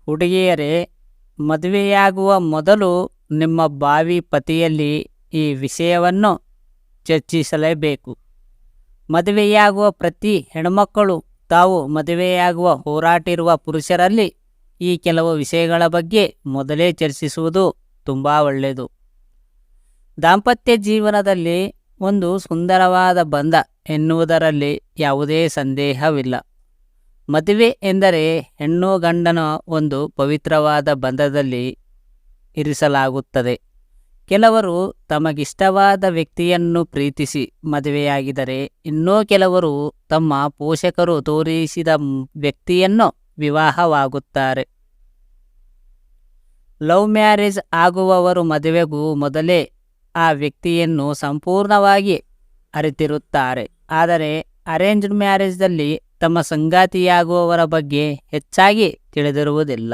ಹುಡುಗಿಯರೇ, ಮದುವೆಯಾಗುವ ಮೊದಲು ನಿಮ್ಮ ಭಾವಿ ಪತಿಯಲ್ಲಿ ಈ ವಿಷಯವನ್ನು ಚರ್ಚಿಸಲೇಬೇಕು. ಮದುವೆಯಾಗುವ ಪ್ರತಿ ಹೆಣ್ಮಕ್ಕಳು ತಾವು ಮದುವೆಯಾಗುವ ಹೋರಾಟಿರುವ ಪುರುಷರಲ್ಲಿ ಈ ಕೆಲವು ವಿಷಯಗಳ ಬಗ್ಗೆ ಮೊದಲೇ ಚರ್ಚಿಸುವುದು ತುಂಬ ಒಳ್ಳೆಯದು. ದಾಂಪತ್ಯ ಜೀವನದಲ್ಲಿ ಒಂದು ಸುಂದರವಾದ ಬಂಧ ಎನ್ನುವುದರಲ್ಲಿ ಯಾವುದೇ ಸಂದೇಹವಿಲ್ಲ. ಮದುವೆ ಎಂದರೆ ಹೆಣ್ಣು ಗಂಡನ ಒಂದು ಪವಿತ್ರವಾದ ಬಂಧದಲ್ಲಿ ಇರಿಸಲಾಗುತ್ತದೆ. ಕೆಲವರು ತಮಗಿಷ್ಟವಾದ ವ್ಯಕ್ತಿಯನ್ನು ಪ್ರೀತಿಸಿ ಮದುವೆಯಾಗಿದ್ದರೆ, ಇನ್ನೂ ಕೆಲವರು ತಮ್ಮ ಪೋಷಕರು ತೋರಿಸಿದ ವ್ಯಕ್ತಿಯನ್ನು ವಿವಾಹವಾಗುತ್ತಾರೆ. ಲವ್ ಮ್ಯಾರೇಜ್ ಆಗುವವರು ಮದುವೆಗೂ ಮೊದಲೇ ಆ ವ್ಯಕ್ತಿಯನ್ನು ಸಂಪೂರ್ಣವಾಗಿ ಅರಿತಿರುತ್ತಾರೆ. ಆದರೆ ಅರೇಂಜ್ಡ್ ಮ್ಯಾರೇಜ್ದಲ್ಲಿ ತಮ್ಮ ಸಂಗಾತಿಯಾಗುವವರ ಬಗ್ಗೆ ಹೆಚ್ಚಾಗಿ ತಿಳಿದಿರುವುದಿಲ್ಲ.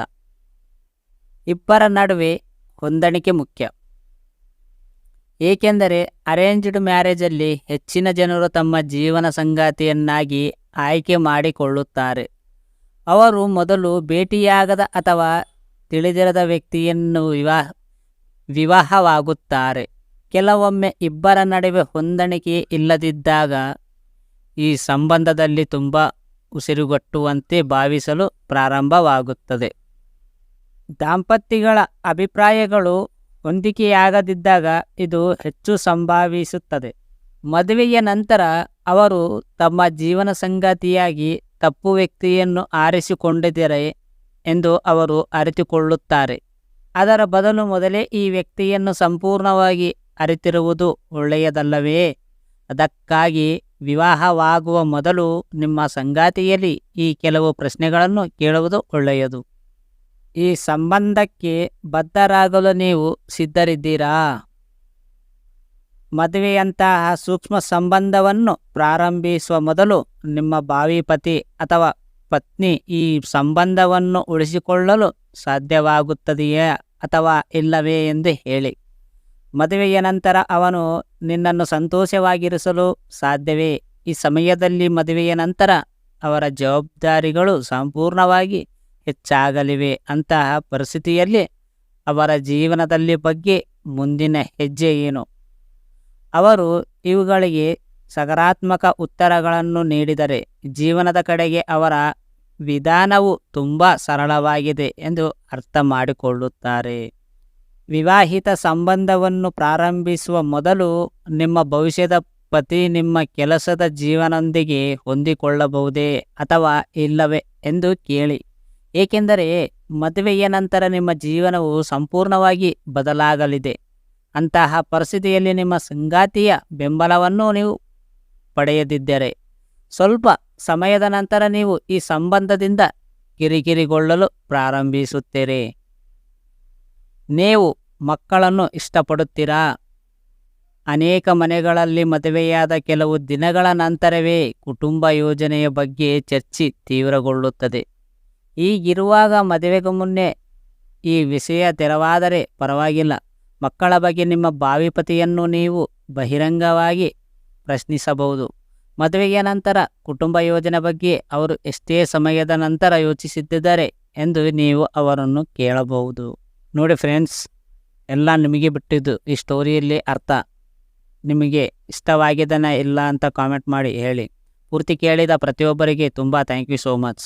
ಇಬ್ಬರ ನಡುವೆ ಹೊಂದಾಣಿಕೆ ಮುಖ್ಯ. ಏಕೆಂದರೆ ಅರೇಂಜ್ಡ್ ಮ್ಯಾರೇಜಲ್ಲಿ ಹೆಚ್ಚಿನ ಜನರು ತಮ್ಮ ಜೀವನ ಸಂಗಾತಿಯನ್ನಾಗಿ ಆಯ್ಕೆ ಮಾಡಿಕೊಳ್ಳುತ್ತಾರೆ. ಅವರು ಮೊದಲು ಭೇಟಿಯಾಗದ ಅಥವಾ ತಿಳಿದಿರದ ವ್ಯಕ್ತಿಯನ್ನು ವಿವಾಹವಾಗುತ್ತಾರೆ. ಕೆಲವೊಮ್ಮೆ ಇಬ್ಬರ ನಡುವೆ ಹೊಂದಾಣಿಕೆ ಇಲ್ಲದಿದ್ದಾಗ ಈ ಸಂಬಂಧದಲ್ಲಿ ತುಂಬ ಉಸಿರುಗಟ್ಟುವಂತೆ ಭಾವಿಸಲು ಪ್ರಾರಂಭವಾಗುತ್ತದೆ. ದಾಂಪತ್ಯಗಳ ಅಭಿಪ್ರಾಯಗಳು ಹೊಂದಿಕೆಯಾಗದಿದ್ದಾಗ ಇದು ಹೆಚ್ಚು ಸಂಭವಿಸುತ್ತದೆ. ಮದುವೆಯ ನಂತರ ಅವರು ತಮ್ಮ ಜೀವನ ಸಂಗಾತಿಯಾಗಿ ತಪ್ಪು ವ್ಯಕ್ತಿಯನ್ನು ಆರಿಸಿಕೊಂಡಿದ್ದಾರೆ ಎಂದು ಅವರು ಅರಿತುಕೊಳ್ಳುತ್ತಾರೆ. ಅದರ ಬದಲು ಮೊದಲೇ ಈ ವ್ಯಕ್ತಿಯನ್ನು ಸಂಪೂರ್ಣವಾಗಿ ಅರಿತಿರುವುದು ಒಳ್ಳೆಯದಲ್ಲವೇ? ಅದಕ್ಕಾಗಿ ವಿವಾಹವಾಗುವ ಮೊದಲು ನಿಮ್ಮ ಸಂಗಾತಿಯಲ್ಲಿ ಈ ಕೆಲವು ಪ್ರಶ್ನೆಗಳನ್ನು ಕೇಳುವುದು ಒಳ್ಳೆಯದು. ಈ ಸಂಬಂಧಕ್ಕೆ ಬದ್ಧರಾಗಲು ನೀವು ಸಿದ್ಧರಿದ್ದೀರಾ? ಮದುವೆಯಂತಹ ಸೂಕ್ಷ್ಮ ಸಂಬಂಧವನ್ನು ಪ್ರಾರಂಭಿಸುವ ಮೊದಲು ನಿಮ್ಮ ಭಾವಿ ಪತಿ ಅಥವಾ ಪತ್ನಿ ಈ ಸಂಬಂಧವನ್ನು ಉಳಿಸಿಕೊಳ್ಳಲು ಸಾಧ್ಯವಾಗುತ್ತದೆಯೇ ಅಥವಾ ಇಲ್ಲವೇ ಎಂದು ಹೇಳಿ. ಮದುವೆಯ ನಂತರ ಅವನು ನಿನ್ನನ್ನು ಸಂತೋಷವಾಗಿರಿಸಲು ಸಾಧ್ಯವೇ? ಈ ಸಮಯದಲ್ಲಿ ಮದುವೆಯ ನಂತರ ಅವರ ಜವಾಬ್ದಾರಿಗಳು ಸಂಪೂರ್ಣವಾಗಿ ಹೆಚ್ಚಾಗಲಿವೆ. ಅಂತಹ ಪರಿಸ್ಥಿತಿಯಲ್ಲಿ ಅವರ ಜೀವನದಲ್ಲಿ ಬಗ್ಗೆ ಮುಂದಿನ ಹೆಜ್ಜೆ ಏನು? ಅವರು ಇವುಗಳಿಗೆ ಸಕಾರಾತ್ಮಕ ಉತ್ತರಗಳನ್ನು ನೀಡಿದರೆ ಜೀವನದ ಕಡೆಗೆ ಅವರ ವಿಧಾನವು ತುಂಬ ಸರಳವಾಗಿದೆ ಎಂದು ಅರ್ಥ ಮಾಡಿಕೊಳ್ಳುತ್ತಾರೆ. ವಿವಾಹಿತ ಸಂಬಂಧವನ್ನು ಪ್ರಾರಂಭಿಸುವ ಮೊದಲು ನಿಮ್ಮ ಭವಿಷ್ಯದ ಪತಿ ನಿಮ್ಮ ಕೆಲಸದ ಜೀವನದೊಂದಿಗೆ ಹೊಂದಿಕೊಳ್ಳಬಹುದೇ ಅಥವಾ ಇಲ್ಲವೇ ಎಂದು ಕೇಳಿ. ಏಕೆಂದರೆ ಮದುವೆಯ ನಂತರ ನಿಮ್ಮ ಜೀವನವು ಸಂಪೂರ್ಣವಾಗಿ ಬದಲಾಗಲಿದೆ. ಅಂತಹ ಪರಿಸ್ಥಿತಿಯಲ್ಲಿ ನಿಮ್ಮ ಸಂಗಾತಿಯ ಬೆಂಬಲವನ್ನು ನೀವು ಪಡೆಯದಿದ್ದರೆ ಸ್ವಲ್ಪ ಸಮಯದ ನಂತರ ನೀವು ಈ ಸಂಬಂಧದಿಂದ ಕಿರಿಕಿರಿಗೊಳ್ಳಲು ಪ್ರಾರಂಭಿಸುತ್ತೀರಿ. ನೀವು ಮಕ್ಕಳನ್ನು ಇಷ್ಟಪಡುತ್ತೀರಾ? ಅನೇಕ ಮನೆಗಳಲ್ಲಿ ಮದುವೆಯಾದ ಕೆಲವು ದಿನಗಳ ನಂತರವೇ ಕುಟುಂಬ ಯೋಜನೆಯ ಬಗ್ಗೆ ಚರ್ಚೆ ತೀವ್ರಗೊಳ್ಳುತ್ತದೆ. ಹೀಗಿರುವಾಗ ಮದುವೆಗೂ ಮುನ್ನೆ ಈ ವಿಷಯ ತೆರವಾದರೆ ಪರವಾಗಿಲ್ಲ. ಮಕ್ಕಳ ಬಗ್ಗೆ ನಿಮ್ಮ ಭಾವಿ ಪತಿಯನ್ನು ನೀವು ಬಹಿರಂಗವಾಗಿ ಪ್ರಶ್ನಿಸಬಹುದು. ಮದುವೆಯ ನಂತರ ಕುಟುಂಬ ಯೋಜನೆ ಬಗ್ಗೆ ಅವರು ಎಷ್ಟೇ ಸಮಯದ ನಂತರ ಯೋಚಿಸಿದ್ದಾರೆ ಎಂದು ನೀವು ಅವರನ್ನು ಕೇಳಬಹುದು. ನೋಡಿ ಫ್ರೆಂಡ್ಸ್, ಎಲ್ಲ ನಿಮಗೆ ಬಿಟ್ಟಿದ್ದು. ಈ ಸ್ಟೋರಿಯಲ್ಲಿ ಅರ್ಥ ನಿಮಗೆ ಇಷ್ಟವಾಗಿದ್ದಾನೆ ಇಲ್ಲ ಅಂತ ಕಾಮೆಂಟ್ ಮಾಡಿ ಹೇಳಿ. ಪೂರ್ತಿ ಕೇಳಿದ ಪ್ರತಿಯೊಬ್ಬರಿಗೆ ತುಂಬ ಥ್ಯಾಂಕ್ ಯು ಸೋ ಮಚ್.